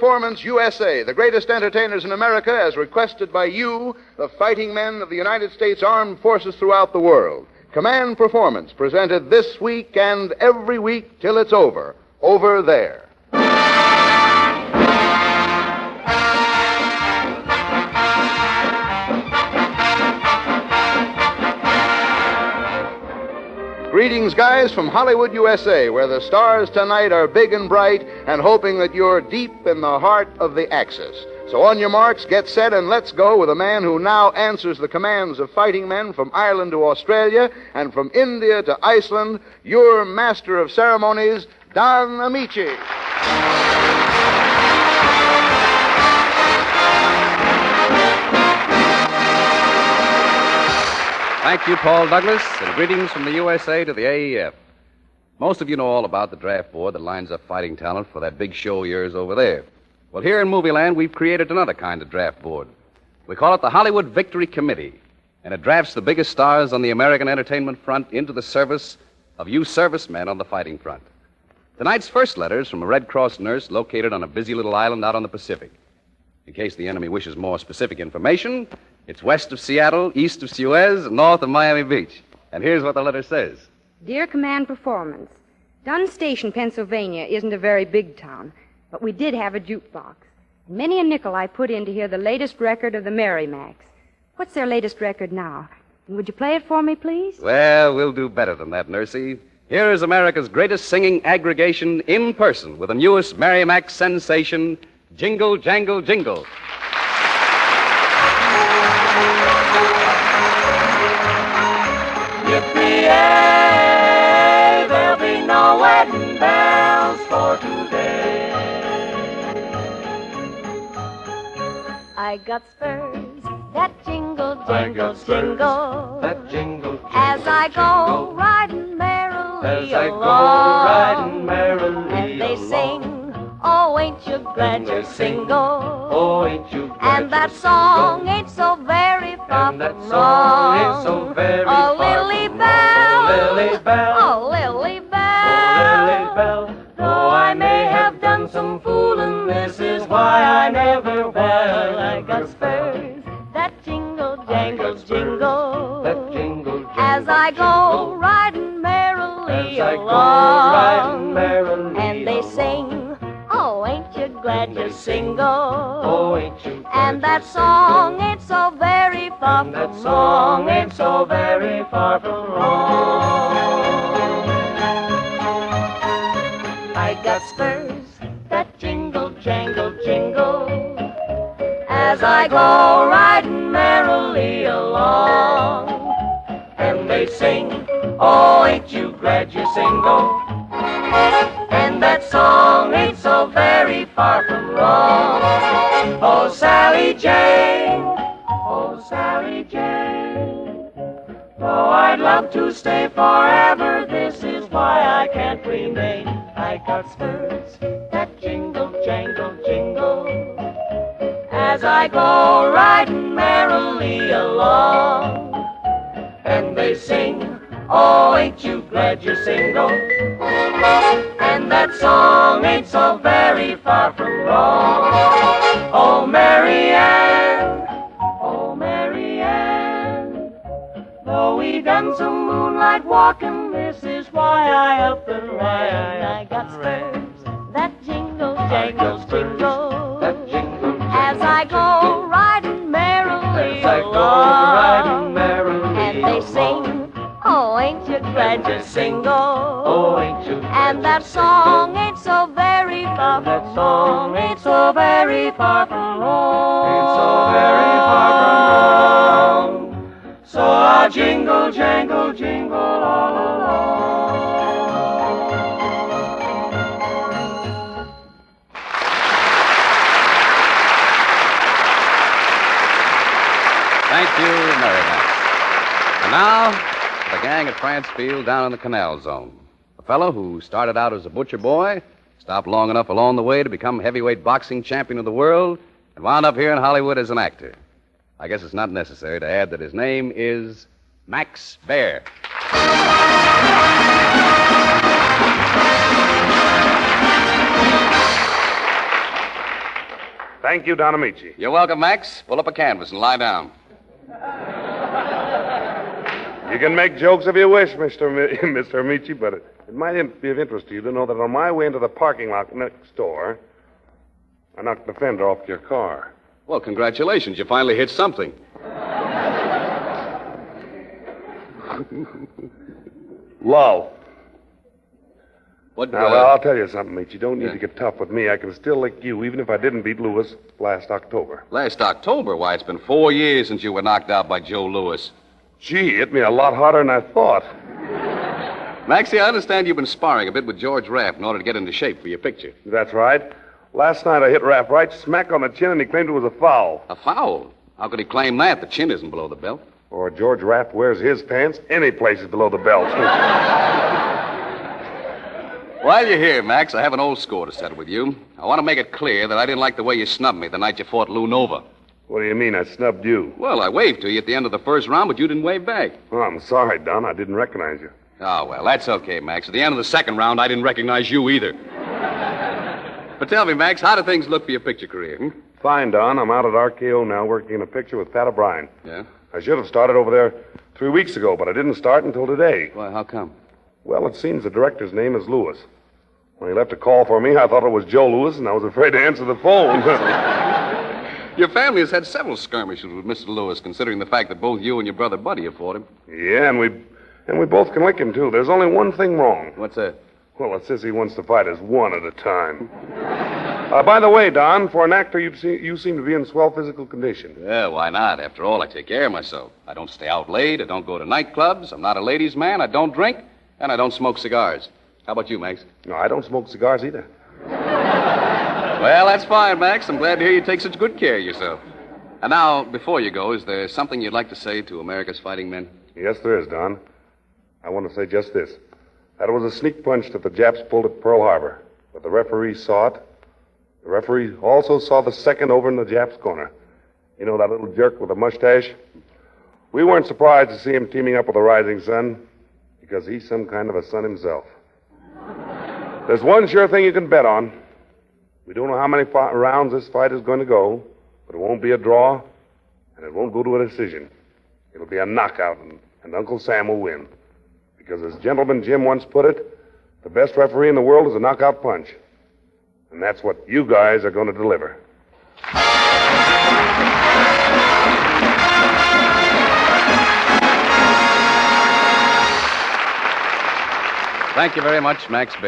Performance USA, the greatest entertainers in America, as requested by you, the fighting men of the United States Armed Forces throughout the world. Command Performance, presented this week and every week till it's over. Over there. Greetings, guys, from Hollywood, USA, where the stars tonight are big and bright and hoping that you're deep in the heart of the Axis. So on your marks, get set, and let's go with a man who now answers the commands of fighting men from Ireland to Australia and from India to Iceland, your master of ceremonies, Don Ameche. Thank you, Paul Douglas, and greetings from the USA to the AEF. Most of you know all about the draft board that lines up fighting talent for that big show of yours over there. Well, here in Movie Land, we've created another kind of draft board. We call it the Hollywood Victory Committee, and it drafts the biggest stars on the American entertainment front into the service of you servicemen on the fighting front. Tonight's first letter is from a Red Cross nurse located on a busy little island out on the Pacific. In case the enemy wishes more specific information, it's west of Seattle, east of Suez, and north of Miami Beach. And here's what the letter says. Dear Command Performance, Dunn Station, Pennsylvania isn't a very big town, but we did have a jukebox. Many a nickel I put in to hear the latest record of the Merrimacs. What's their latest record now? And would you play it for me, please? Well, we'll do better than that, Nursey. Here is America's greatest singing aggregation in person with the newest Merrimack sensation, Jingle, Jangle, Jingle. Yippee-yay, there'll be no wedding bells for today. I got spurs that jingle, jingle, I got spurs jingle, that jingle, jingle, as I go jingle, riding merrily as I along. go riding merrily And they along. sing, oh, ain't you glad And you're they sing, single? oh, ain't you glad And that you're song single? ain't so very far And that from song wrong. ain't so very Oh, far Lily from Bell, wrong. Oh, Lily Bell, oh, Lily Bell, oh, Lily Bell. Though I may have done some fooling, this is why I never Well, I got spurs that jingle, jangle, jingle, that jingle, jingle, as I go jingle, riding merrily as I go along. riding merrily And they along. sing, oh, ain't you glad And you're they sing, single? oh, ain't you glad And that you're song single? ain't so very far And that from song wrong. ain't so very far from wrong. I got spurs that jingle, jangle, jingle, as I go riding merrily along. And they sing, oh, ain't you glad you're single? And that song ain't so very far from wrong. Oh, Sally Jane, oh, Sally Jane. Though I'd love to stay forever, this is why I can't remain. I got spurs that jingle, jangle, jingle, As I go riding merrily along. and they sing, oh, ain't you glad you're single? And that song ain't so very far from wrong. Oh, Marianne, oh, Marianne. Though we done some moonlight walking, this is why I up and ran. I got spurs that jingle, I jangle, got spurs jingle, that jingle, as I go riding merrily as I go along. riding merrily And they along. sing, oh, ain't you glad And you're they sing, single? oh, ain't you glad And that you're song single? ain't so very far That from song wrong. ain't so very far from wrong. Ain't so very far from wrong. So I jingle, jangle, jingle all along. Thank you, Merrimack. And now, the gang at France Field down in the Canal Zone. A fellow who started out as a butcher boy, stopped long enough along the way to become heavyweight boxing champion of the world, and wound up here in Hollywood as an actor. I guess it's not necessary to add that his name is Max Baer. Thank you, Don Ameche. You're welcome, Max. Pull up a canvas and lie down. You can make jokes if you wish, Mr. Ameche, but it might be of interest to you to know that on my way into the parking lot next door, I knocked the fender off your car. Well, congratulations. You finally hit something. Lull. What? Now, well, I'll tell you something, mate. You don't need to get tough with me. I can still lick you, even if I didn't beat Lewis last October. Last October? Why, it's been 4 years since you were knocked out by Joe Lewis. Gee, hit me a lot harder than I thought. Maxie, I understand you've been sparring a bit with George Raff in order to get into shape for your picture. That's right. Last night I hit Raff right smack on the chin, and he claimed it was a foul. A foul? How could he claim that? The chin isn't below the belt. Or George Raff wears his pants any place is below the belt. While you're here, Max, I have an old score to settle with you. I want to make it clear that I didn't like the way you snubbed me the night you fought Lou Nova. What do you mean I snubbed you? Well, I waved to you at the end of the first round, but you didn't wave back. Oh, I'm sorry, Don. I didn't recognize you. Oh, well, that's okay, Max. At the end of the second round, I didn't recognize you either. But tell me, Max, how do things look for your picture career? Fine, Don. I'm out at RKO now working in a picture with Pat O'Brien. Yeah? I should have started over there 3 weeks ago, but I didn't start until today. Why, how come? Well, it seems the director's name is Lewis. When he left a call for me, I thought it was Joe Lewis, and I was afraid to answer the phone. Your family has had several skirmishes with Mr. Lewis, considering the fact that both you and your brother Buddy have fought him. Yeah, and we both can lick him, too. There's only one thing wrong. What's that? Well, it says he wants to fight us one at a time. By the way, Don, for an actor, you seem to be in swell physical condition. Yeah, why not? After all, I take care of myself. I don't stay out late. I don't go to nightclubs. I'm not a ladies' man. I don't drink. And I don't smoke cigars. How about you, Max? No, I don't smoke cigars either. Well, that's fine, Max. I'm glad to hear you take such good care of yourself. And now, before you go, is there something you'd like to say to America's fighting men? Yes, there is, Don. I want to say just this. That was a sneak punch that the Japs pulled at Pearl Harbor. But the referee saw it. The referee also saw the second over in the Japs' corner. You know that little jerk with the mustache? We weren't surprised to see him teaming up with the Rising Sun, because he's some kind of a sun himself. There's one sure thing you can bet on. We don't know how many rounds this fight is going to go, but it won't be a draw, and it won't go to a decision. It'll be a knockout, and Uncle Sam will win. Because as Gentleman Jim once put it, the best referee in the world is a knockout punch. And that's what you guys are going to deliver. Thank you very much, Max Baer.